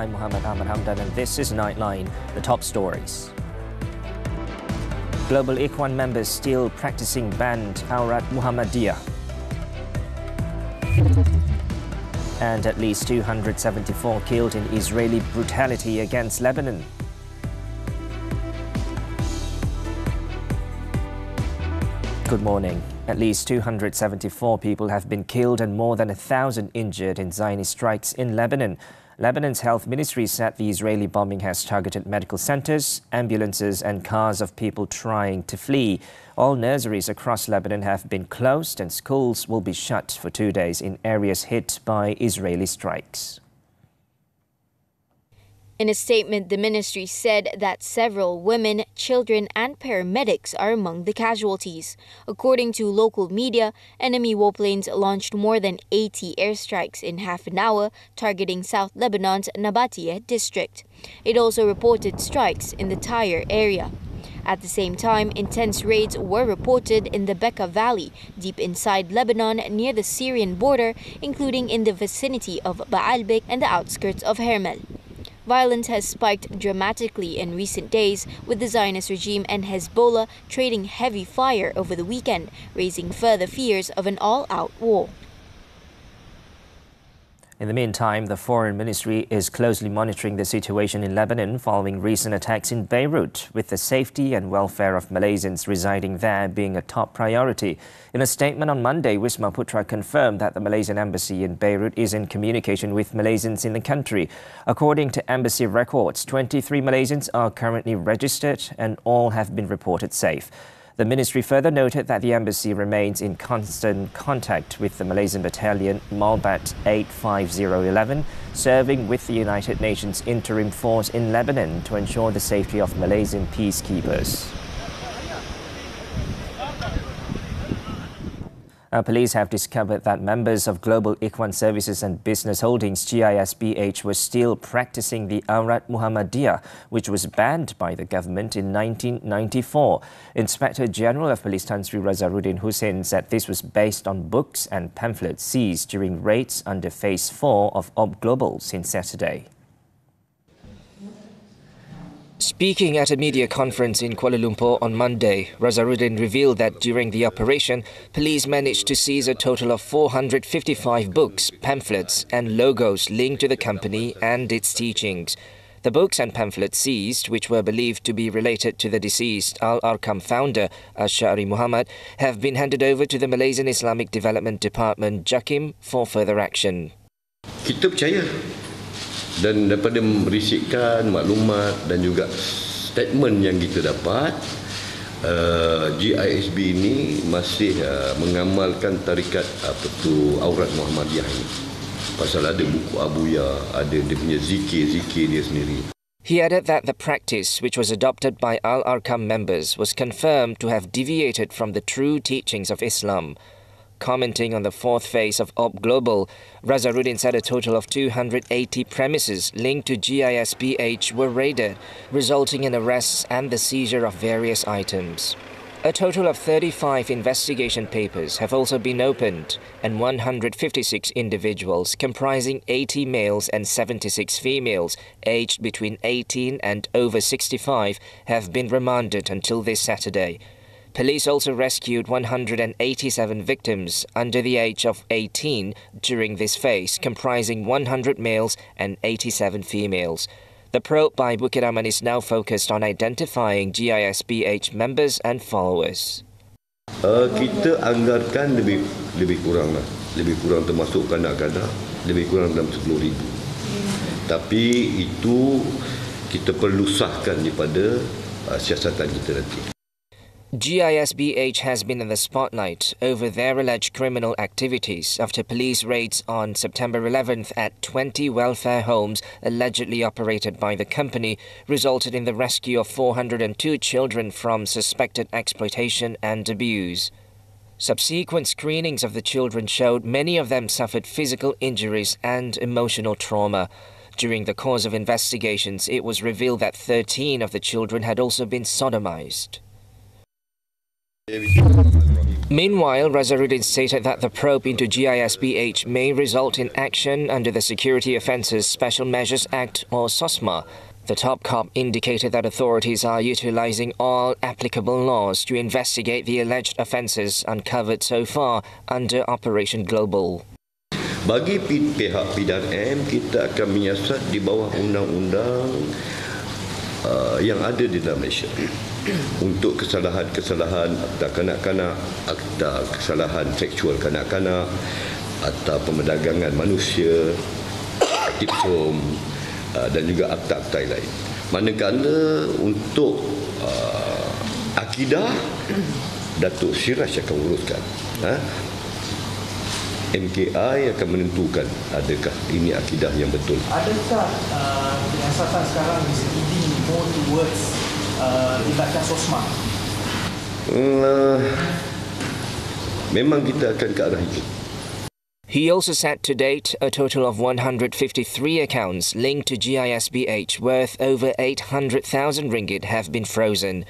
I'm Muhammed Hamdan and this is Nightline, the top stories. Global Ikhwan members still practicing banned Aurat Muhammadiyah. And at least 274 killed in Israeli brutality against Lebanon. Good morning. At least 274 people have been killed and more than 1,000 injured in Zionist strikes in Lebanon. Lebanon's health ministry said the Israeli bombing has targeted medical centres, ambulances and cars of people trying to flee. All nurseries across Lebanon have been closed and schools will be shut for 2 days in areas hit by Israeli strikes. In a statement, the ministry said that several women, children and paramedics are among the casualties. According to local media, enemy warplanes launched more than 80 airstrikes in half an hour, targeting South Lebanon's Nabatiyeh district. It also reported strikes in the Tyre area. At the same time, intense raids were reported in the Bekaa Valley, deep inside Lebanon near the Syrian border, including in the vicinity of Baalbek and the outskirts of Hermel. Violence has spiked dramatically in recent days, with the Zionist regime and Hezbollah trading heavy fire over the weekend, raising further fears of an all-out war. In the meantime, the Foreign Ministry is closely monitoring the situation in Lebanon following recent attacks in Beirut, with the safety and welfare of Malaysians residing there being a top priority. In a statement on Monday, Wisma Putra confirmed that the Malaysian embassy in Beirut is in communication with Malaysians in the country. According to embassy records, 23 Malaysians are currently registered and all have been reported safe. The ministry further noted that the embassy remains in constant contact with the Malaysian battalion Malbat 85011, serving with the United Nations Interim Force in Lebanon to ensure the safety of Malaysian peacekeepers. Police have discovered that members of Global Ikhwan Services and Business Holdings GISBH were still practicing the Aurat Muhammadiyah, which was banned by the government in 1994. Inspector General of Police Tan Sri Razaruddin Hussein said this was based on books and pamphlets seized during raids under Phase 4 of OB Global since Saturday. Speaking at a media conference in Kuala Lumpur on Monday, Razaruddin revealed that during the operation, police managed to seize a total of 455 books, pamphlets and logos linked to the company and its teachings. The books and pamphlets seized, which were believed to be related to the deceased Al-Arkam founder, Ash'ari Muhammad, have been handed over to the Malaysian Islamic Development Department, JAKIM, for further action. Kita percaya. Dan daripada merisikan maklumat dan juga statement yang kita dapat, GISB ini masih mengamalkan tarikat Aurat Muhammadiyah ini. Pasal ada buku Abuya, ada dia punya zikir dia sendiri. He added that the practice, which was adopted by Al-Arkam members, was confirmed to have deviated from the true teachings of Islam. Commenting on the fourth phase of OB Global, Razaruddin said a total of 280 premises linked to GISBH were raided, resulting in arrests and the seizure of various items. A total of 35 investigation papers have also been opened, and 156 individuals comprising 80 males and 76 females aged between 18 and over 65 have been remanded until this Saturday. Police also rescued 187 victims under the age of 18 during this phase, comprising 100 males and 87 females. The probe by Bukit Aman is now focused on identifying GISBH members and followers. Kita anggarkan lebih kurang termasuk kanak-kanak, lebih kurang dalam 10,000. Tapi itu kita perlu sahkan daripada siasatan kita nanti. GISBH has been in the spotlight over their alleged criminal activities after police raids on September 11th at 20 welfare homes allegedly operated by the company resulted in the rescue of 402 children from suspected exploitation and abuse. Subsequent screenings of the children showed many of them suffered physical injuries and emotional trauma. During the course of investigations, it was revealed that 13 of the children had also been sodomized. Meanwhile, Razaruddin stated that the probe into GISBH may result in action under the Security Offences Special Measures Act or SOSMA. The top cop indicated that authorities are utilising all applicable laws to investigate the alleged offences uncovered so far under Operation Global. Bagi pihak PDRM, kita akan menyiasat di bawah undang-undang yang ada di dalam Malaysia. Untuk kesalahan-kesalahan akta kanak-kanak, akta kesalahan seksual kanak-kanak, akta perdagangan manusia, tipsom dan juga akta-akta lain. Manakala untuk akidah, Datuk Siraj akan uruskan. MKI akan menentukan adakah ini akidah yang betul. Adakah penyiasatan sekarang is leading more towards tindakan SOSMA? Memang kita akan ke arah itu. He also said to date a total of 153 accounts linked to GISBH worth over 800,000 ringgit have been frozen.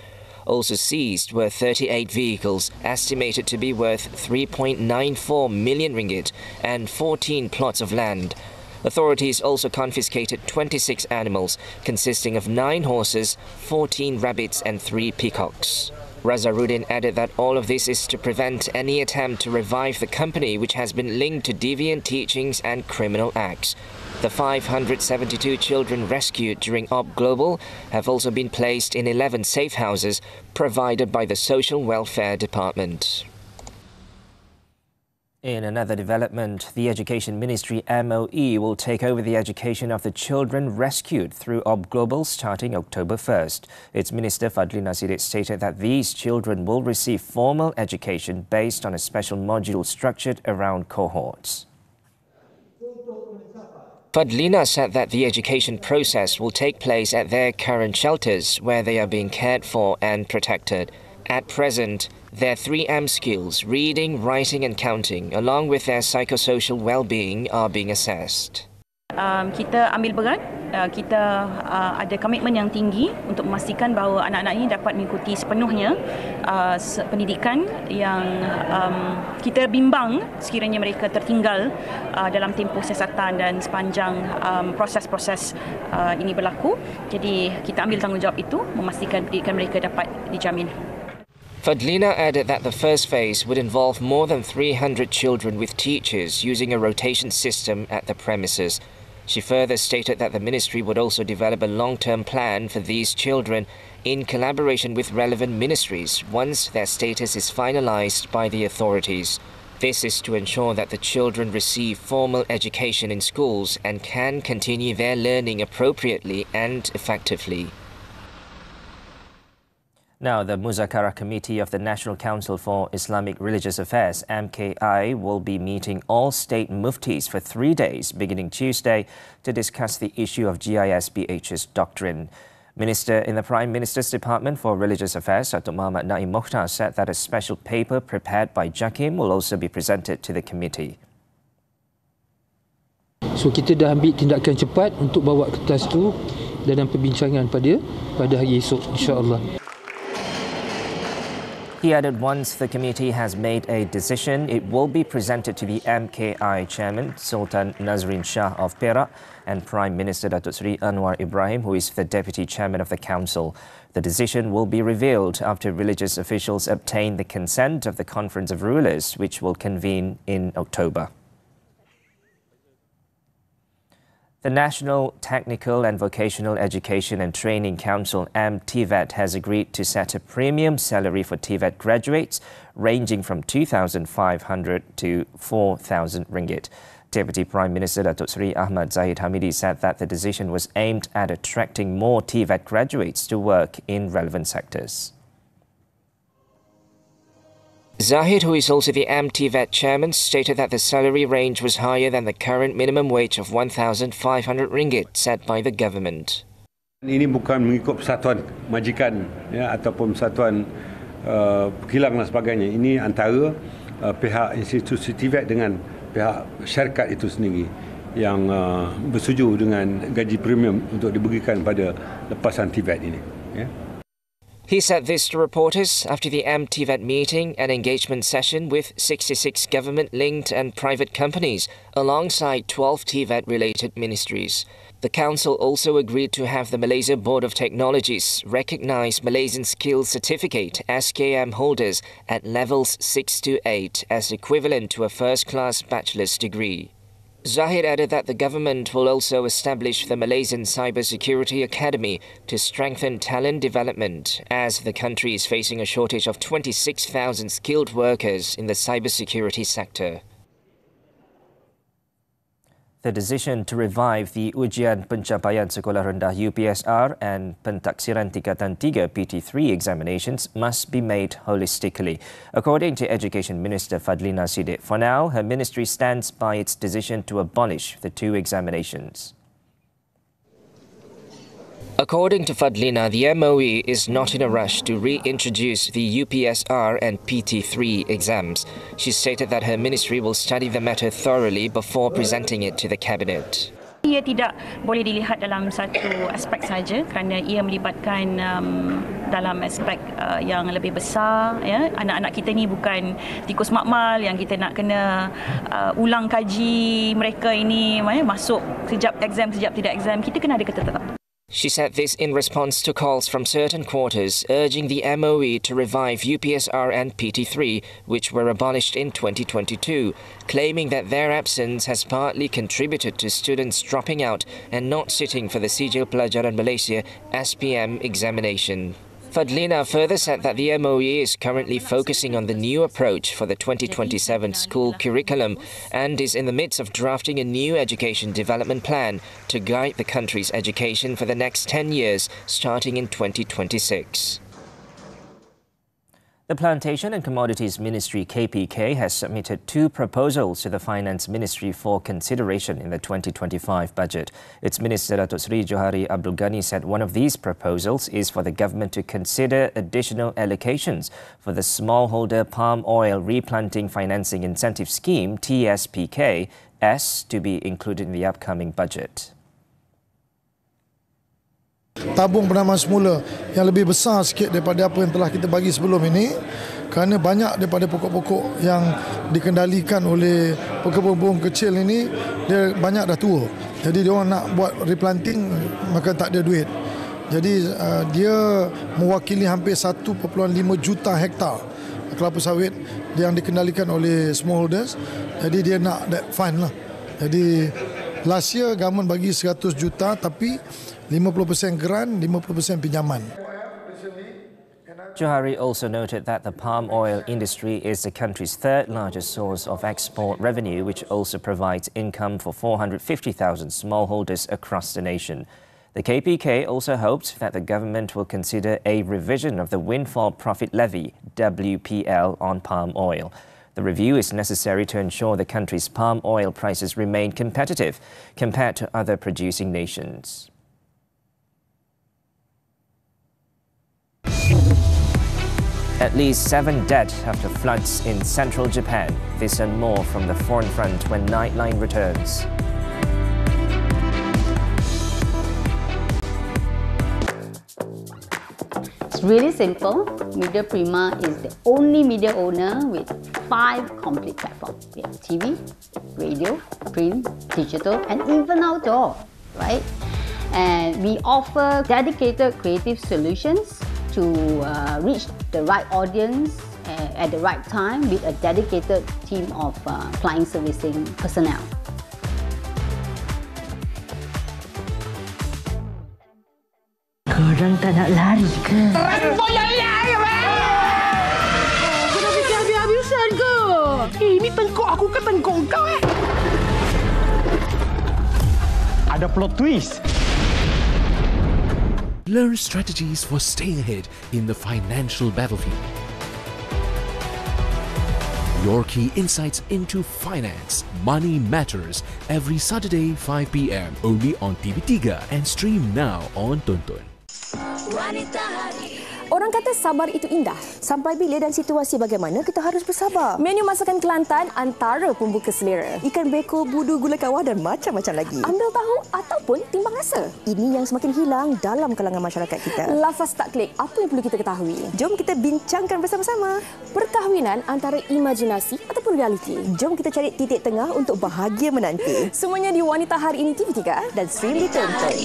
Also seized were 38 vehicles estimated to be worth 3.94 million ringgit and 14 plots of land. Authorities also confiscated 26 animals consisting of 9 horses, 14 rabbits and 3 peacocks. Razaruddin added that all of this is to prevent any attempt to revive the company which has been linked to deviant teachings and criminal acts. The 572 children rescued during Op Global have also been placed in 11 safe houses provided by the Social Welfare Department. In another development, the Education Ministry MOE will take over the education of the children rescued through Op Global starting October 1st. Its Minister Fadlina Siddiq stated that these children will receive formal education based on a special module structured around cohorts. Fadlina said that the education process will take place at their current shelters where they are being cared for and protected. At present, their 3M skills, reading, writing and counting, along with their psychosocial well-being are being assessed. Kita ambil berat, kita ada komitmen yang tinggi untuk memastikan bahawa anak-anak ini dapat mengikuti sepenuhnya pendidikan yang kita bimbang sekiranya mereka tertinggal dalam tempoh siasatan dan sepanjang proses-proses ini berlaku. Jadi kita ambil tanggungjawab itu, memastikan pendidikan mereka dapat dijamin. Fadlina added that the first phase would involve more than 300 children with teachers using a rotation system at the premises. She further stated that the ministry would also develop a long-term plan for these children in collaboration with relevant ministries once their status is finalized by the authorities. This is to ensure that the children receive formal education in schools and can continue their learning appropriately and effectively. Now, the Muzakara Committee of the National Council for Islamic Religious Affairs, MKI, will be meeting all state muftis for 3 days, beginning Tuesday, to discuss the issue of GISBH's doctrine. Minister in the Prime Minister's Department for Religious Affairs, Dr. Muhammed said that a special paper prepared by JAKIM will also be presented to the committee. So, kita dah ambil tindakan cepat untuk bawa kertas tu dalam perbincangan pada hari esok, insya-Allah. He added once the committee has made a decision, it will be presented to the MKI chairman, Sultan Nazrin Shah of Perak, and Prime Minister Datuk Seri Anwar Ibrahim, who is the deputy chairman of the council. The decision will be revealed after religious officials obtain the consent of the Conference of Rulers, which will convene in October. The National Technical and Vocational Education and Training Council, TVET, has agreed to set a premium salary for TVET graduates ranging from 2,500 to 4,000 ringgit. Deputy Prime Minister Datuk Seri Ahmad Hamidi said that the decision was aimed at attracting more TVET graduates to work in relevant sectors. Zahid, who is also the TVET chairman, stated that the salary range was higher than the current minimum wage of 1,500 ringgit set by the government. Ini bukan mengikut persatuan majikan ataupun persatuan kilang dan sebagainya. Ini antara pihak institusi TVET dengan pihak syarikat itu sendiri yang bersetuju dengan gaji premium untuk diberikan pada lepasan TVET ini. He said this to reporters after the MTVET meeting and engagement session with 66 government-linked and private companies, alongside 12 TVET-related ministries. The council also agreed to have the Malaysia Board of Technologies recognise Malaysian Skills Certificate (SKM) holders at levels 6 to 8 as equivalent to a first-class bachelor's degree. Zahid added that the government will also establish the Malaysian Cybersecurity Academy to strengthen talent development, as the country is facing a shortage of 26,000 skilled workers in the cybersecurity sector. The decision to revive the Ujian Pencapaian Sekolah Rendah UPSR and Pentaksiran Tingkatan 3 PT3 examinations must be made holistically. According to Education Minister Fadlina Siddiq, for now, her ministry stands by its decision to abolish the two examinations. According to Fadlina, the MOE is not in a rush to reintroduce the UPSR and PT3 exams. She stated that her ministry will study the matter thoroughly before presenting it to the Cabinet. Ia tidak boleh dilihat dalam satu aspek saja kerana ia melibatkan dalam aspek yang lebih besar. Ya. Anak-anak kita ni bukan tikus makmal yang kita nak kena ulang kaji mereka ini masuk sekejap exam, sekejap tidak exam. Kita kena ada ketetapan. She said this in response to calls from certain quarters urging the MOE to revive UPSR and PT3, which were abolished in 2022, claiming that their absence has partly contributed to students dropping out and not sitting for the Sijil Pelajaran Malaysia (SPM) examination. Fadlina further said that the MOE is currently focusing on the new approach for the 2027 school curriculum and is in the midst of drafting a new education development plan to guide the country's education for the next 10 years, starting in 2026. The Plantation and Commodities Ministry KPK has submitted two proposals to the Finance Ministry for consideration in the 2025 budget. Its Minister Datuk Seri Johari Abdul Ghani said one of these proposals is for the government to consider additional allocations for the Smallholder Palm Oil Replanting Financing Incentive Scheme (TSPK) as to be included in the upcoming budget. Tabung penanaman semula yang lebih besar sikit daripada apa yang telah kita bagi sebelum ini, kerana banyak daripada pokok-pokok yang dikendalikan oleh pekebun kecil ini dia banyak dah tua. Jadi dia orang nak buat replanting maka tak ada duit. Jadi dia mewakili hampir 1.5 juta hektar kelapa sawit yang dikendalikan oleh smallholders. Jadi dia nak that fund lah. Jadi last year government bagi 100 juta tapi 50% grant, 50% pinjaman. Johari also noted that the palm oil industry is the country's third largest source of export revenue, which also provides income for 450,000 smallholders across the nation. The KPK also hoped that the government will consider a revision of the Windfall Profit Levy, WPL, on palm oil. The review is necessary to ensure the country's palm oil prices remain competitive compared to other producing nations. At least 7 dead after floods in central Japan. This and more from the foreign front when Nightline returns. It's really simple. Media Prima is the only media owner with 5 complete platforms. We have TV, radio, print, digital, and even outdoor, right? And we offer dedicated creative solutions to reach the right audience at the right time with a dedicated team of client servicing personnel. Korang tak nak lari ke? Rempuh yang lihat ke, Mak? Kau dah fikir habis-habisan ke? Ini tengkuk aku ke tengkuk kau, Ada plot twist. Learn strategies for staying ahead in the financial battlefield. Your key insights into finance, money matters every Saturday 5 p.m. only on TV3 and stream now on Tonton. Orang kata sabar itu indah. Sampai bila dan situasi bagaimana, kita harus bersabar. Menu masakan Kelantan antara pembuka selera. Ikan beko, budu, gulai kawah dan macam-macam lagi. Ambil tahu ataupun timbang rasa. Ini yang semakin hilang dalam kalangan masyarakat kita. Lafaz tak klik, apa yang perlu kita ketahui? Jom kita bincangkan bersama-sama. Perkahwinan antara imajinasi ataupun realiti. Jom kita cari titik tengah untuk bahagia menanti. Semuanya di Wanita Hari Ini TV3 dan stream di Tertekan.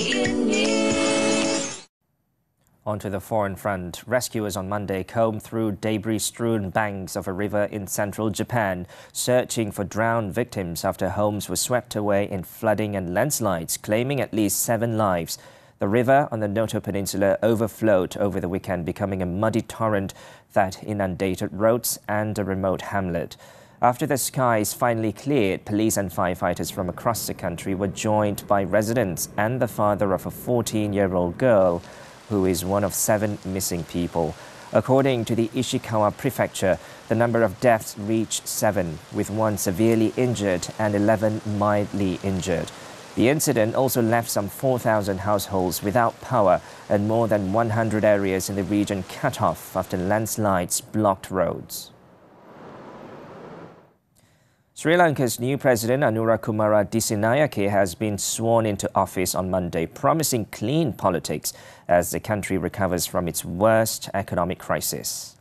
Onto the foreign front, rescuers on Monday combed through debris-strewn banks of a river in central Japan, searching for drowned victims after homes were swept away in flooding and landslides, claiming at least 7 lives. The river on the Noto Peninsula overflowed over the weekend, becoming a muddy torrent that inundated roads and a remote hamlet. After the skies finally cleared, police and firefighters from across the country were joined by residents and the father of a 14-year-old girl, who is one of 7 missing people. According to the Ishikawa prefecture, the number of deaths reached 7, with 1 severely injured and 11 mildly injured. The incident also left some 4,000 households without power and more than 100 areas in the region cut off after landslides blocked roads. Sri Lanka's new president, Anurakkumara Dissanayake, has been sworn into office on Monday, promising clean politics as the country recovers from its worst economic crisis.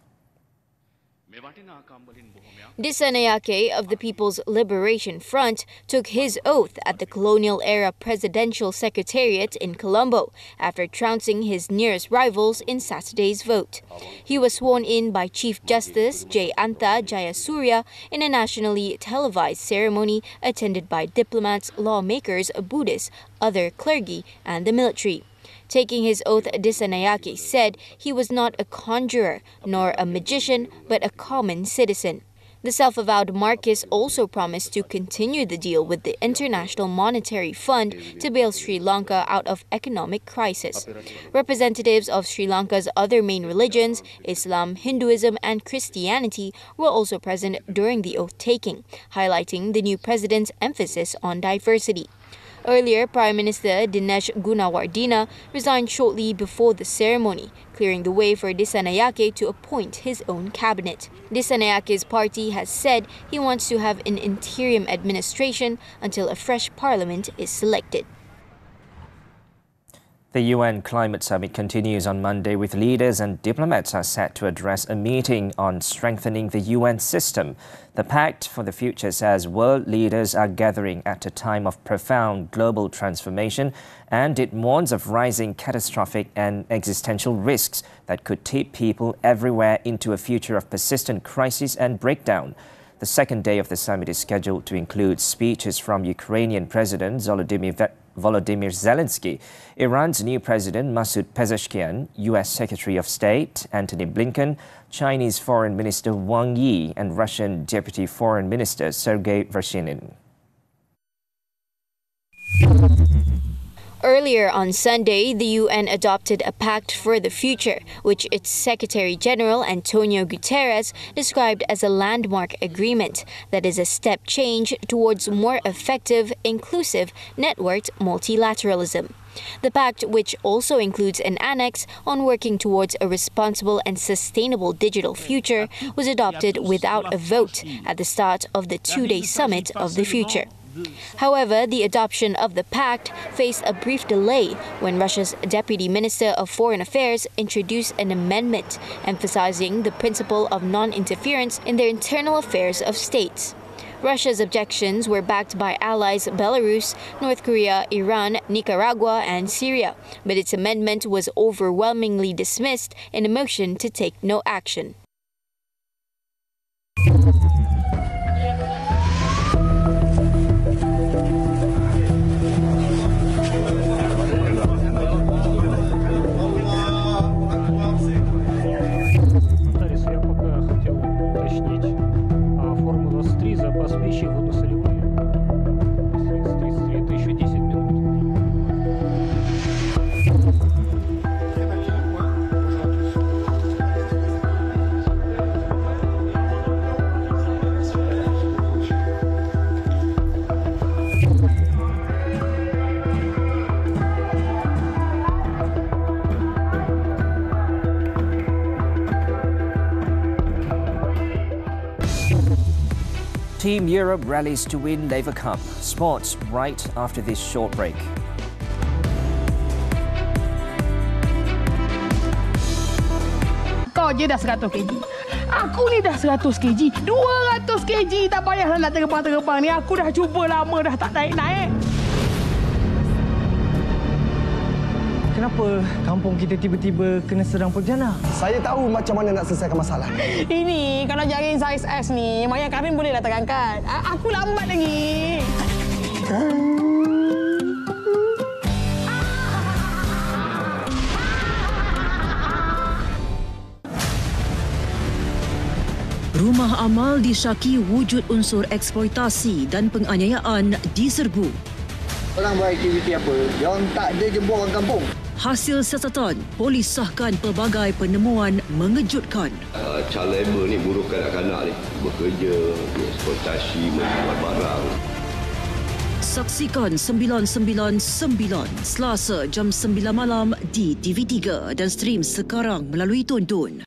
Dissanayake of the People's Liberation Front took his oath at the colonial-era presidential secretariat in Colombo after trouncing his nearest rivals in Saturday's vote. He was sworn in by Chief Justice J. Anta Jayasuriya in a nationally televised ceremony attended by diplomats, lawmakers, Buddhists, other clergy and the military. Taking his oath, Dissanayake said he was not a conjurer nor a magician, but a common citizen. The self-avowed Marxist also promised to continue the deal with the International Monetary Fund to bail Sri Lanka out of economic crisis. Representatives of Sri Lanka's other main religions, Islam, Hinduism and Christianity, were also present during the oath-taking, highlighting the new president's emphasis on diversity. Earlier, Prime Minister Dinesh Gunawardena resigned shortly before the ceremony, clearing the way for Dissanayake to appoint his own cabinet. Disanayake's party has said he wants to have an interim administration until a fresh parliament is selected. The UN Climate Summit continues on Monday, with leaders and diplomats are set to address a meeting on strengthening the UN system. The Pact for the Future says world leaders are gathering at a time of profound global transformation, and it warns of rising catastrophic and existential risks that could tip people everywhere into a future of persistent crisis and breakdown. The second day of the summit is scheduled to include speeches from Ukrainian President Volodymyr Zelensky, Iran's new President Masoud Pezeshkian, US Secretary of State Antony Blinken, Chinese Foreign Minister Wang Yi and Russian Deputy Foreign Minister Sergei Vershinin. Earlier on Sunday, the UN adopted a pact for the future, which its Secretary-General Antonio Guterres described as a landmark agreement that is a step change towards more effective, inclusive, networked multilateralism. The pact, which also includes an annex on working towards a responsible and sustainable digital future, was adopted without a vote at the start of the 2-day Summit of the Future. However, the adoption of the pact faced a brief delay when Russia's Deputy Minister of Foreign Affairs introduced an amendment emphasizing the principle of non-interference in their internal affairs of states. Russia's objections were backed by allies Belarus, North Korea, Iran, Nicaragua and Syria, but its amendment was overwhelmingly dismissed in a motion to take no action. Team Europe rallies to win Laver Cup. Sports right after this short break. Kau je dah 100 kg. Aku ni dah 100 kg. 200 kg tak payah nak terbang-terbang ni. Aku dah cuba lama dah tak naik-naik. Kenapa kampung kita tiba-tiba kena serang pontianak? Saya tahu macam mana nak selesaikan masalah. Ini kalau jaring saiz S ni, Maya Karim boleh lah terangkat. Aku lambat lagi. Rumah amal disyaki wujud unsur eksploitasi dan penganiayaan diserbu. Orang buat aktiviti apa? Yang tak ada jemput orang kampung. Hasil siasatan, polis sahkan pelbagai penemuan mengejutkan. Child labor ni, buruh kanak-kanak ni, bekerja, eksploitasi, menjual barang. Saksikan 999 Selasa jam 9 malam di TV3 dan stream sekarang melalui Tonton.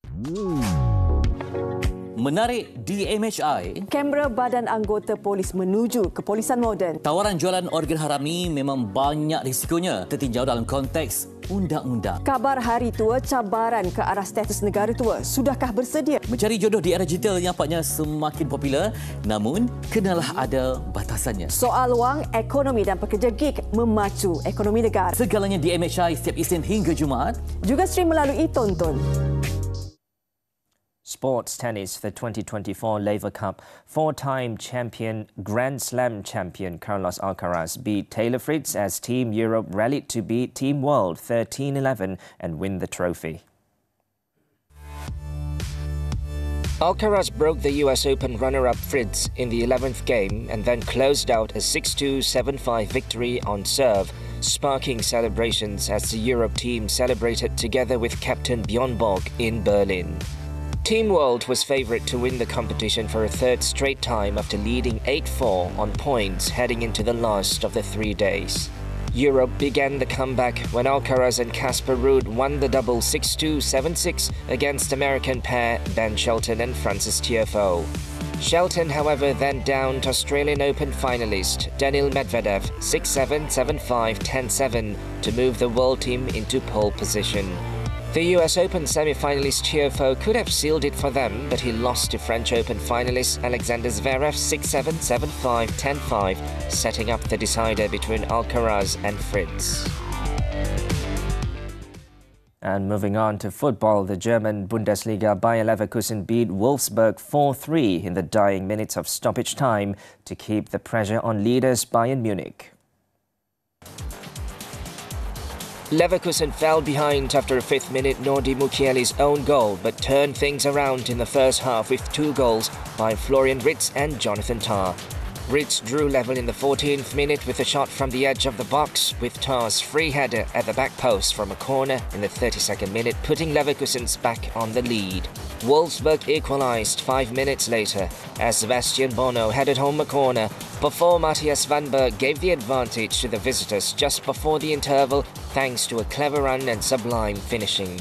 Menarik di MHI. Kamera badan anggota polis menuju kepolisan moden. Tawaran jualan organ haram ni memang banyak risikonya tertinjau dalam konteks undang-undang. Kabar hari tua, cabaran ke arah status negara tua. Sudahkah bersedia? Mencari jodoh di era digital nampaknya semakin popular, namun kenalah ada batasannya. Soal wang, ekonomi dan pekerja gig memacu ekonomi negara. Segalanya di MHI setiap Isnin hingga Jumaat. Juga stream melalui Tonton. Sports tennis, the 2024 Laver Cup. Four-time champion, Grand Slam champion Carlos Alcaraz beat Taylor Fritz as Team Europe rallied to beat Team World 13-11 and win the trophy. Alcaraz broke the US Open runner-up Fritz in the 11th game and then closed out a 6-2, 7-5 victory on serve, sparking celebrations as the Europe team celebrated together with captain Bjorn Borg in Berlin. Team World was favourite to win the competition for a third straight time after leading 8-4 on points heading into the last of the 3 days. Europe began the comeback when Alcaraz and Casper Ruud won the double 6-2, 7-6 against American pair Ben Shelton and Frances Tiafoe. Shelton, however, then downed Australian Open finalist Daniil Medvedev 6-7, 7-5, 10-7 to move the world team into pole position. The US Open semi-finalist Tiafoe could have sealed it for them, but he lost to French Open finalist Alexander Zverev 6-7, 7-5, 10-5, setting up the decider between Alcaraz and Fritz. And moving on to football, the German Bundesliga Bayer Leverkusen beat Wolfsburg 4-3 in the dying minutes of stoppage time to keep the pressure on leaders Bayern Munich. Leverkusen fell behind after a fifth-minute Nordi Mukiele's own goal, but turned things around in the first half with 2 goals by Florian Wirtz and Jonathan Tah. Wirtz drew level in the 14th minute with a shot from the edge of the box, with Tah's free header at the back post from a corner in the 32nd minute, putting Leverkusen's back on the lead. Wolfsburg equalised 5 minutes later as Sebastian Bono headed home a corner before Matthias Vanberg gave the advantage to the visitors just before the interval thanks to a clever run and sublime finishing.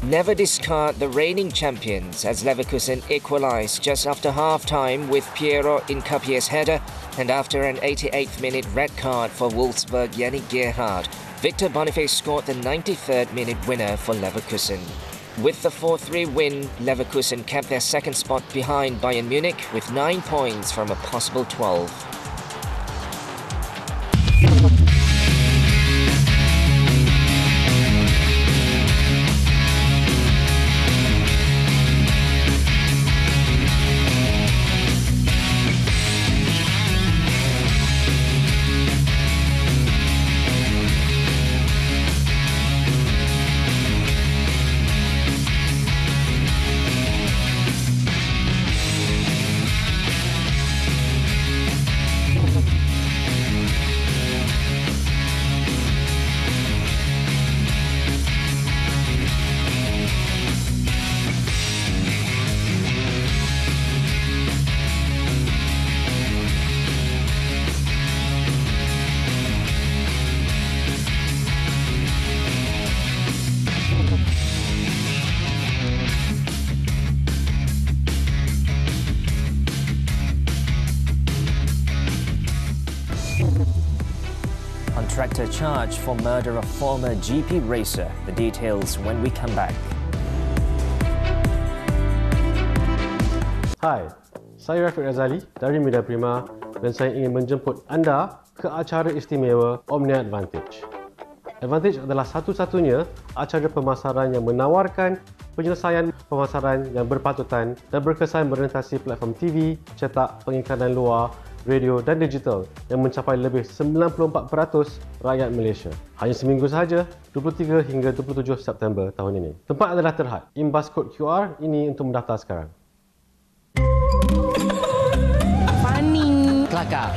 Never discard the reigning champions as Leverkusen equalised just after half-time with Piero Incapie's header, and after an 88th minute red card for Wolfsburg Yannick Gerhardt, Victor Boniface scored the 93rd minute winner for Leverkusen. With the 4-3 win, Leverkusen kept their second spot behind Bayern Munich with 9 points from a possible 12. contractor charged for murder of former GP racer. The details when we come back. Hai, saya Rafiq Razali dari Media Prima dan saya ingin menjemput anda ke acara istimewa Omnia Advantage. Advantage adalah satu-satunya acara pemasaran yang menawarkan penyelesaian pemasaran yang berpatutan dan berkesan merentasi platform TV, cetak, pengikanan luar, radio dan digital yang mencapai lebih 94% rakyat Malaysia. Hanya seminggu sahaja, 23 hingga 27 September tahun ini. Tempat adalah terhad. Imbas kod QR ini untuk mendaftar sekarang. Funny. Kelakar.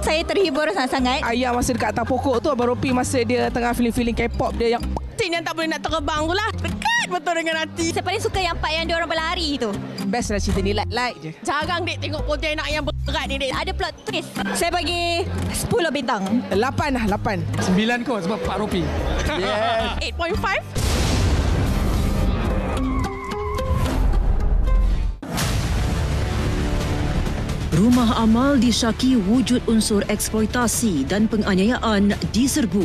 Saya terhibur sangat-sangat. Ayah masa dekat atas pokok tu, Abang Ropi masa dia tengah feeling-feeling K-pop dia yang yang tak boleh nak terbang tu lah. Dekat betul dengan hati. Saya paling suka yang part yang diorang berlari tu. Best lah cerita ni, like je. Jarang dek tengok pontianak yang berat ni dek. Ada plot twist. Saya bagi 10 bintang. 8 lah, 8. 9 kot sebab Pak Ropi. Yes. 8.5. Rumah amal disyaki wujud unsur eksploitasi dan penganiayaan diserbu.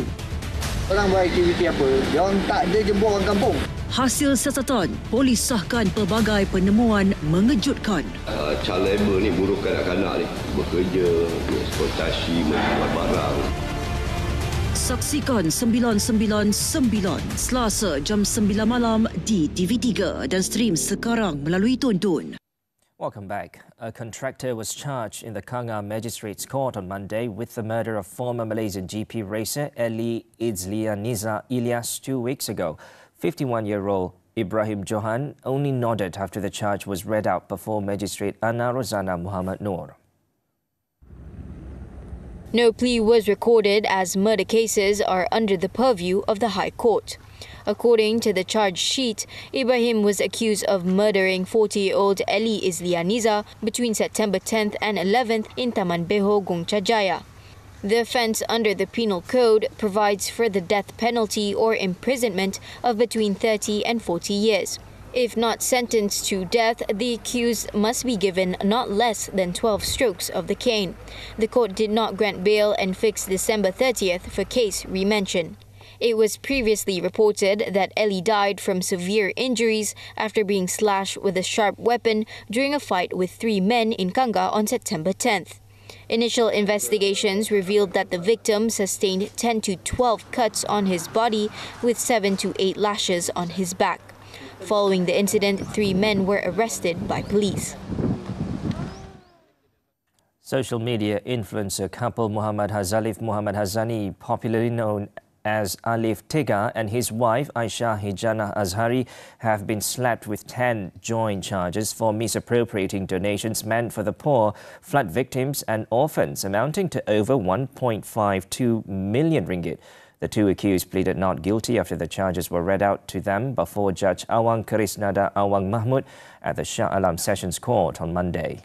Orang buat aktiviti apa? Dia orang tak ada jemput orang kampung. Hasil siasatan, polis sahkan pelbagai penemuan mengejutkan. Child labor ni buruh kanak-kanak ni. Bekerja, eksploitasi, menjual barang. Saksikan 999 Selasa jam 9 malam di TV3 dan stream sekarang melalui Tonton. Welcome back. A contractor was charged in the Kanga Magistrates Court on Monday with the murder of former Malaysian GP racer Eli Izzlianiza Ilyas 2 weeks ago. 51-year-old Ibrahim Johan only nodded after the charge was read out before Magistrate Ana Rozana Muhammad Noor. No plea was recorded as murder cases are under the purview of the High Court. According to the charge sheet, Ibrahim was accused of murdering 40-year-old Eli Izzlianiza between September 10th and 11th in Taman Beho, Gongcha Jaya. The offence under the Penal Code provides for the death penalty or imprisonment of between 30 and 40 years. If not sentenced to death, the accused must be given not less than 12 strokes of the cane. The court did not grant bail and fixed December 30th for case remention. It was previously reported that Eli died from severe injuries after being slashed with a sharp weapon during a fight with 3 men in Kanga on September 10th. Initial investigations revealed that the victim sustained 10 to 12 cuts on his body with 7 to 8 lashes on his back. Following the incident, 3 men were arrested by police. Social media influencer couple Muhammad Hazalif Muhammad Hazani, popularly known as Alif Tega, and his wife Aisha Hijana Azhari have been slapped with 10 joint charges for misappropriating donations meant for the poor, flood victims and orphans, amounting to over 1.52 million ringgit. The 2 accused pleaded not guilty after the charges were read out to them before Judge Awang Karisnada Awang Mahmud at the Shah Alam Sessions Court on Monday.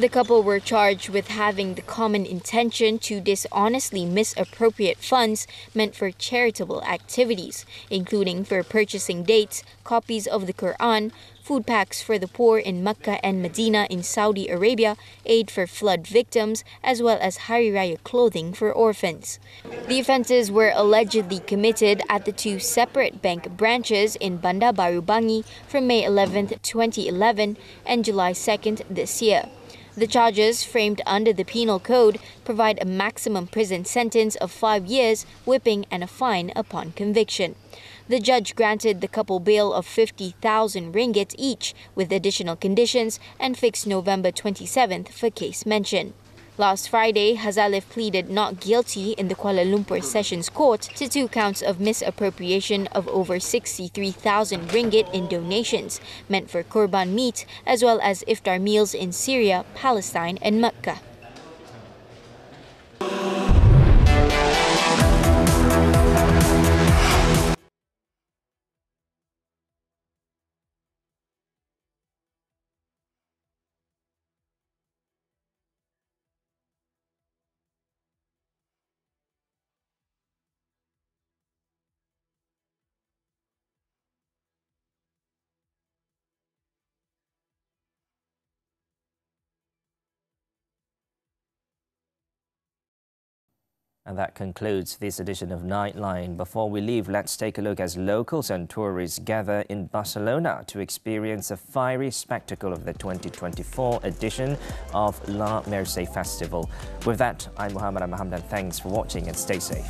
The couple were charged with having the common intention to dishonestly misappropriate funds meant for charitable activities, including for purchasing dates, copies of the Quran, food packs for the poor in Mecca and Medina in Saudi Arabia, aid for flood victims, as well as Hari Raya clothing for orphans. The offences were allegedly committed at the 2 separate bank branches in Bandar Baru Bangi from May 11th, 2011 and July 2nd this year. The charges, framed under the Penal Code, provide a maximum prison sentence of 5 years, whipping and a fine upon conviction. The judge granted the couple bail of 50,000 ringgit each with additional conditions and fixed November 27th for case mention. Last Friday, Hazalif pleaded not guilty in the Kuala Lumpur Sessions Court to 2 counts of misappropriation of over 63,000 ringgit in donations meant for korban meat, as well as iftar meals in Syria, Palestine and Mecca. And that concludes this edition of Nightline. Before we leave, let's take a look as locals and tourists gather in Barcelona to experience a fiery spectacle of the 2024 edition of La Mercè Festival. With that, I'm Muhammed. I'm Hamdan. Thanks for watching and stay safe.